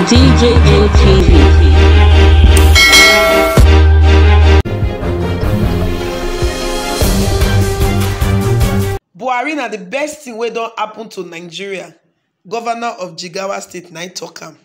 DJM TV. Buhari na the best thing wey don happen to Nigeria. Governor of Jigawa State na talk am.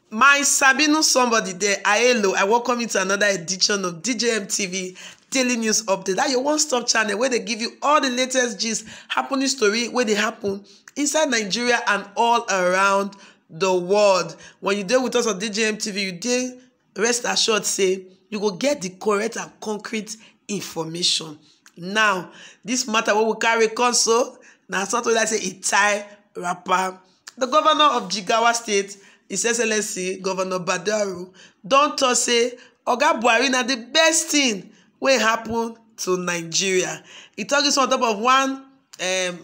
My Sabinu somebody there, hello, I welcome you to another edition of DJM TV Daily News Update. That your one-stop channel where they give you all the latest gist, happening story where they happen inside Nigeria and all around the world. When you deal with us on DJM TV, you dey rest assured say you go get the correct and concrete information. Now, this matter what we carry console, now something like say a tie rapper. The governor of Jigawa State, His Excellency Governor Buhari, don talk say Oga Buhari na the best thing wey happen to Nigeria. He talk this on top of one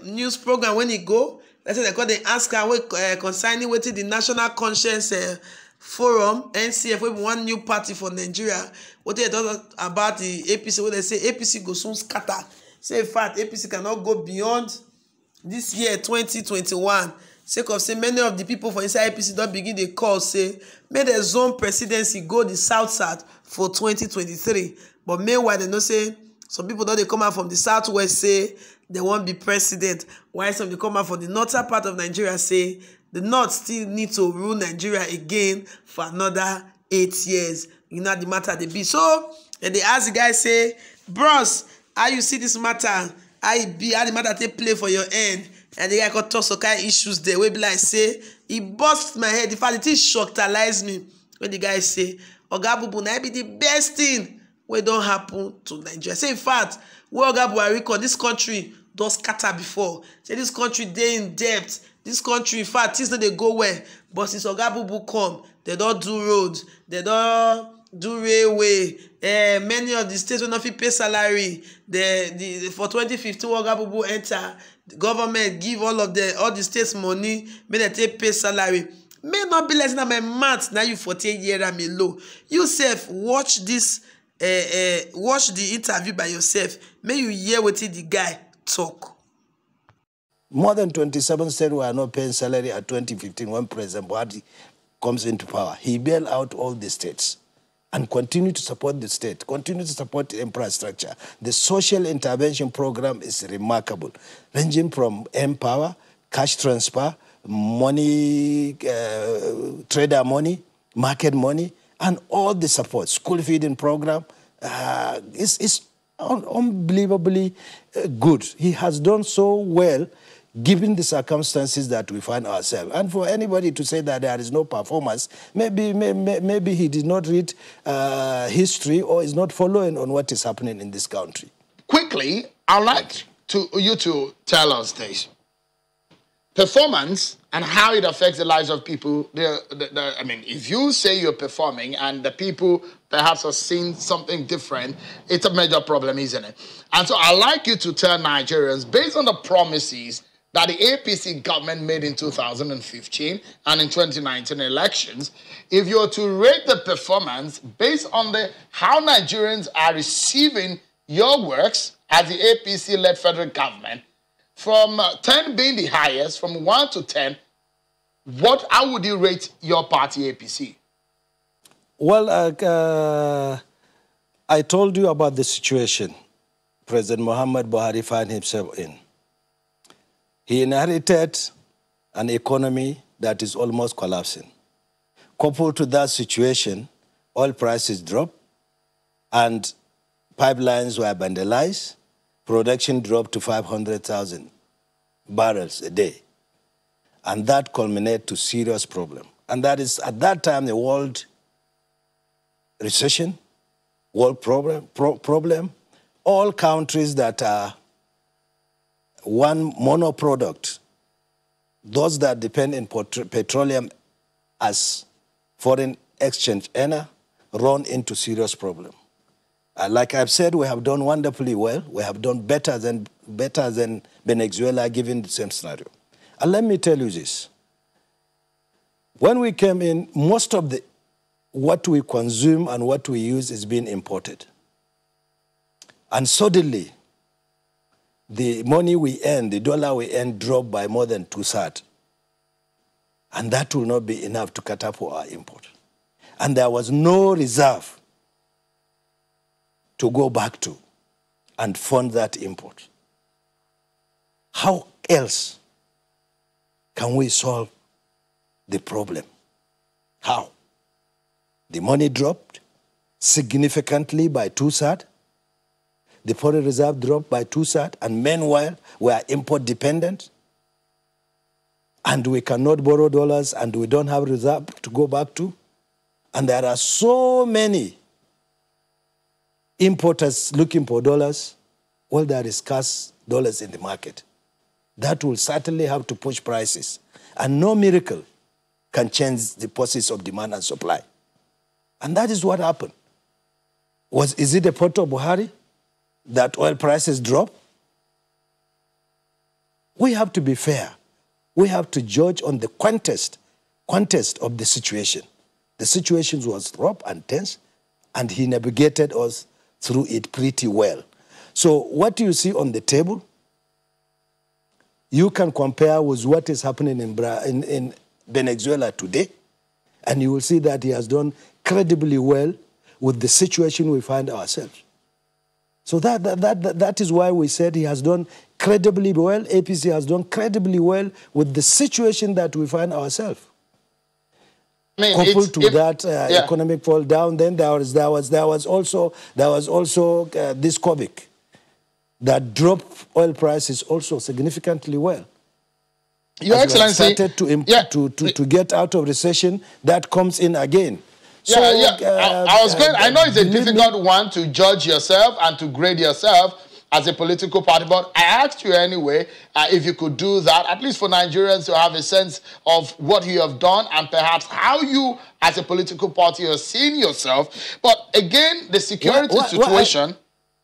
news program when he go. Let's say they call the answer concerning wetin the National Conscience Forum NCF, wey be one new party for Nigeria. What they talk about the APC, where they say APC go soon scatter. Say in fact APC cannot go beyond this year 2021. Sake of say many of the people for inside APC don begin dey call say make the zone presidency go the south for 2023. But meanwhile they know say some people don dey come out from the southwest say they wan be president, while some dey come out from the northern part of Nigeria say the north still need to rule Nigeria again for another 8 years. You know the matter they be. So and they ask the guy say, bros, how you see this matter? How the matter take play for your end? And the guy got talk some kind of issues there. We be like say he bust my head. In fact, it is shocked me when the guy say Oga Bubu na be the best thing wey don happen to Nigeria. Say in fact, where Oga Buhari call this country don scatter before. Say this country dey in debt. This country, in fact, things no dey go well. But since Oga Bubu come, they don do roads, they don do railway. Many of the states will not fit pay salary. For 2015, Oga Bubu enter. The government give all the states money, make they take pay salary. May not be less than my math. Now you 48 years I'm low. You self watch this, watch the interview by yourself. May you hear what the guy talk. More than 27 states were not paying salary at 2015 when President Buhari comes into power. He bailed out all the states and continue to support the state, continue to support the infrastructure. The social intervention program is remarkable, ranging from Empower, cash transfer, money, trader money, market money, and all the support. School feeding program is unbelievably good. He has done so well given the circumstances that we find ourselves. And for anybody to say that there is no performance, maybe he did not read history or is not following on what is happening in this country. Quickly, I'd like you to tell us this. Performance and how it affects the lives of people. I mean, if you say you're performing and the people perhaps are seeing something different, it's a major problem, isn't it? And so I'd like you to tell Nigerians, based on the promises that the APC government made in 2015 and in 2019 elections, if you were to rate the performance based on how Nigerians are receiving your works as the APC-led federal government, from 10 being the highest, from 1 to 10, how would you rate your party APC? Well, I told you about the situation President Muhammad Buhari found himself in. He inherited an economy that is almost collapsing. Coupled to that situation, oil prices dropped and pipelines were vandalized. Production dropped to 500,000 barrels a day. And that culminated to serious problem. And that is, at that time, the world recession, world problem. All countries that are one monoproduct, those that depend on petroleum as foreign exchange earner, run into serious problem. Like I've said, we have done wonderfully well. We have done better than Venezuela, given the same scenario. And let me tell you this. When we came in, most of what we consume and what we use is being imported. And suddenly, the money we earn, the dollar we earn, dropped by more than 2/3. And that will not be enough to cut up our import. And there was no reserve to go back to and fund that import. How else can we solve the problem? How? The money dropped significantly by 2/3. The foreign reserve dropped by 2/3. And meanwhile, we are import dependent. And we cannot borrow dollars and we don't have reserve to go back to. And there are so many importers looking for dollars. Well, there is scarce dollars in the market. That will certainly have to push prices. And no miracle can change the process of demand and supply. And that is what happened. Is it a fault of Buhari that oil prices drop? We have to be fair. We have to judge on the context of the situation. The situation was rough and tense, and he navigated us through it pretty well. So what you see on the table, you can compare with what is happening in Venezuela today, and you will see that he has done incredibly well with the situation we find ourselves. So that is why we said he has done incredibly well, APC has done incredibly well with the situation that we find ourselves. I mean, coupled to that economic fall down, then there was also this COVID that dropped oil prices also significantly well. Your Excellency, started to get out of recession, that comes in again. So, I know it's a difficult one to judge yourself and to grade yourself as a political party, but I asked you anyway if you could do that, at least for Nigerians to have a sense of what you have done and perhaps how you, as a political party, are seeing yourself. But again, the security situation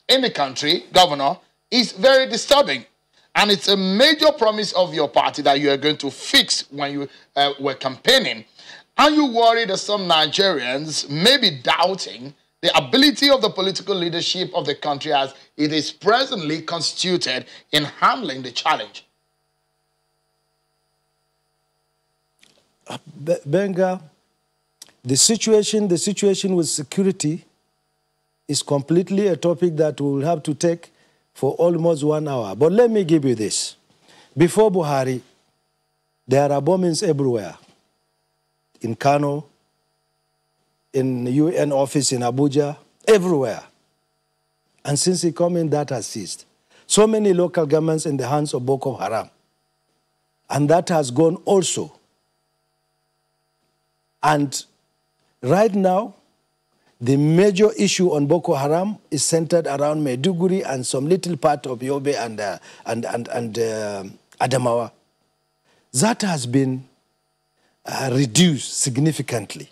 in the country, Governor, is very disturbing. And it's a major promise of your party that you are going to fix when you were campaigning. Are you worried that some Nigerians may be doubting the ability of the political leadership of the country as it is presently constituted in handling the challenge? Benga, the situation with security is completely a topic that we will have to take for almost 1 hour. But let me give you this. Before Buhari, there are bombings everywhere. In Kano, in the UN office in Abuja, everywhere. And since he came in, that has ceased. So many local governments in the hands of Boko Haram. And that has gone also. And right now, the major issue on Boko Haram is centered around Maiduguri and some little part of Yobe and Adamawa. That has been reduced significantly.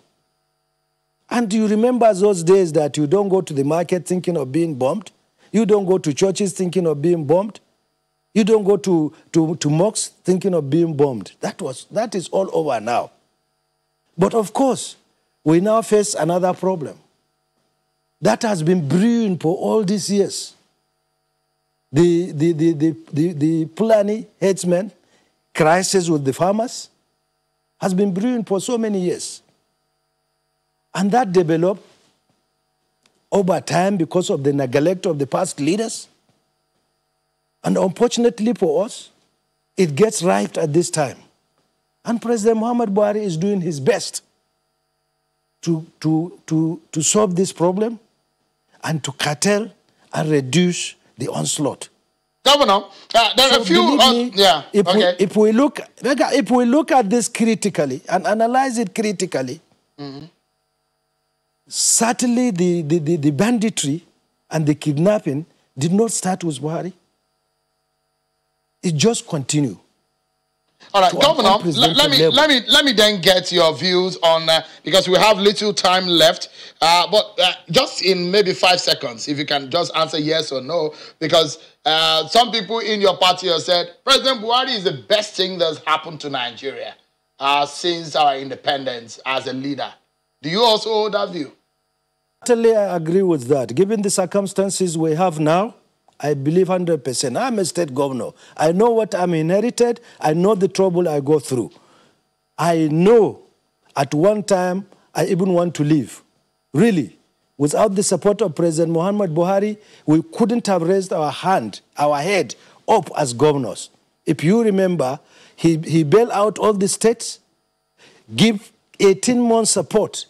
And you remember those days that you don't go to the market thinking of being bombed. You don't go to churches thinking of being bombed. You don't go to mosques thinking of being bombed. That is all over now. But of course, we now face another problem. That has been brewing for all these years. The Fulani headsmen crisis with the farmers has been brewing for so many years. And that developed over time because of the neglect of the past leaders. And unfortunately for us, it gets ripe at this time. And President Muhammad Buhari is doing his best to solve this problem and to curtail and reduce the onslaught. Governor, there are a few... If we look at this critically and analyze it critically, certainly the banditry and the kidnapping did not start with Buhari. It just continued. All right, Governor, let me then get your views on, because we have little time left, but just in maybe 5 seconds, if you can just answer yes or no, because some people in your party have said, President Buhari is the best thing that's happened to Nigeria since our independence as a leader. Do you also hold that view? Totally, I agree with that. Given the circumstances we have now, I believe 100%. I'm a state governor. I know what I'm inherited. I know the trouble I go through. I know at one time I even want to leave. Really. Without the support of President Muhammad Buhari, we couldn't have raised our head up as governors. If you remember, he bailed out all the states, give 18 months support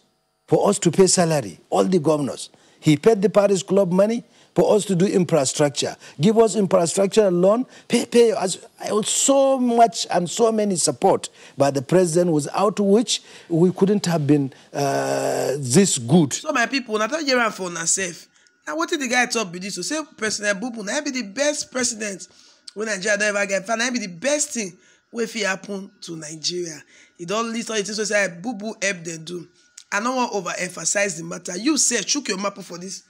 for us to pay salary, all the governors. He paid the Paris Club money for us to do infrastructure. Give us infrastructure loan, pay us so much and so many support by the president, without which we couldn't have been this good. So my people, na tell you for yourself. Now what did the guy talk with this? So say President Bubu, na be the best president when Nigeria don't ever get. Na be the best thing wey fit happen to Nigeria. He don't list all the things so say Bubu help them do. I don't want to overemphasize the matter. You say chook your map for this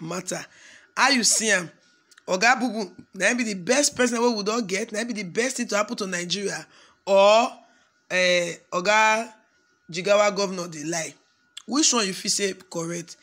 matter. How you see him? Oga Bubu, na be the best president we don't get. Na be the best thing to happen to Nigeria. Or Oga Jigawa governor dey lie. Which one you feel say correct?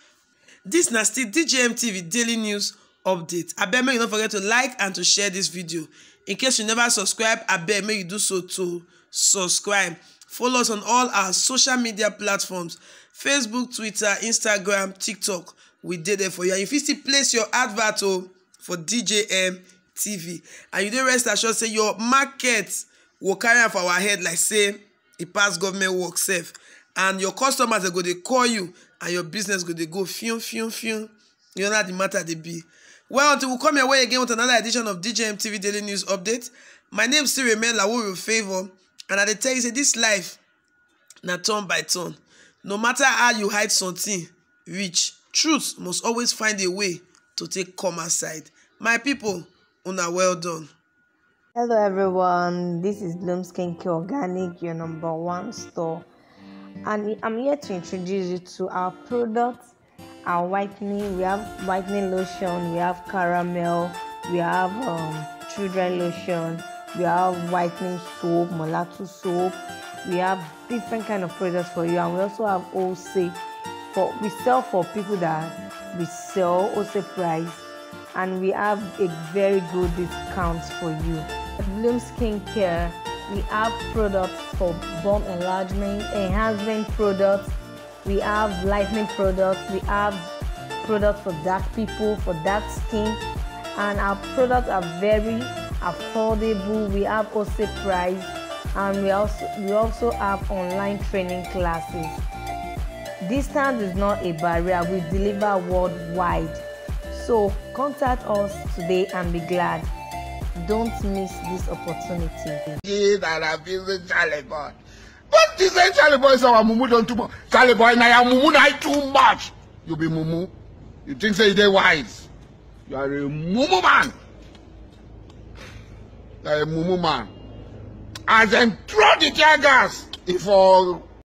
This na still DJM TV daily news update. Abeg make you don't forget to like and to share this video. In case you never subscribe, abeg make you do so to subscribe. Follow us on all our social media platforms: Facebook, Twitter, Instagram, TikTok. We did there for you. And you still place your advert for DJM TV. And you don't rest assured say your market will carry for our head like say it pass government work safe. And your customers are going to call you and your business going to go fium. You know that the matter they be. Well, until we come your way again with another edition of DJM TV Daily News Update. My name still remains Lawo Favor. And I tell you, say this life, na turn by turn. No matter how you hide something, reach. Truth must always find a way to take come aside. My people, una well done. Hello everyone, this is Bloom Skincare Organic, your #1 store. And I'm here to introduce you to our products, our whitening. We have whitening lotion, we have caramel, we have children lotion, we have whitening soap, mulatto soap. We have different kind of products for you, and we also have wholesale. We sell for people that we sell wholesale price, and we have a very good discount for you. At Bloom Skincare, we have products for bone enlargement, enhancement products. We have lightening products. We have products for dark people, for dark skin, and our products are very affordable. We have wholesale price, and we also have online training classes. Distance is not a barrier. We deliver worldwide. So contact us today and be glad. Don't miss this opportunity. Charlie boy. But this ain't Charlie boy, so our mumu don't too much. Charlie boy, now your mumu not too much. You be mumu. You think say they wise. You are a mumu man. You are a mumu man. As them throw the tear gas, if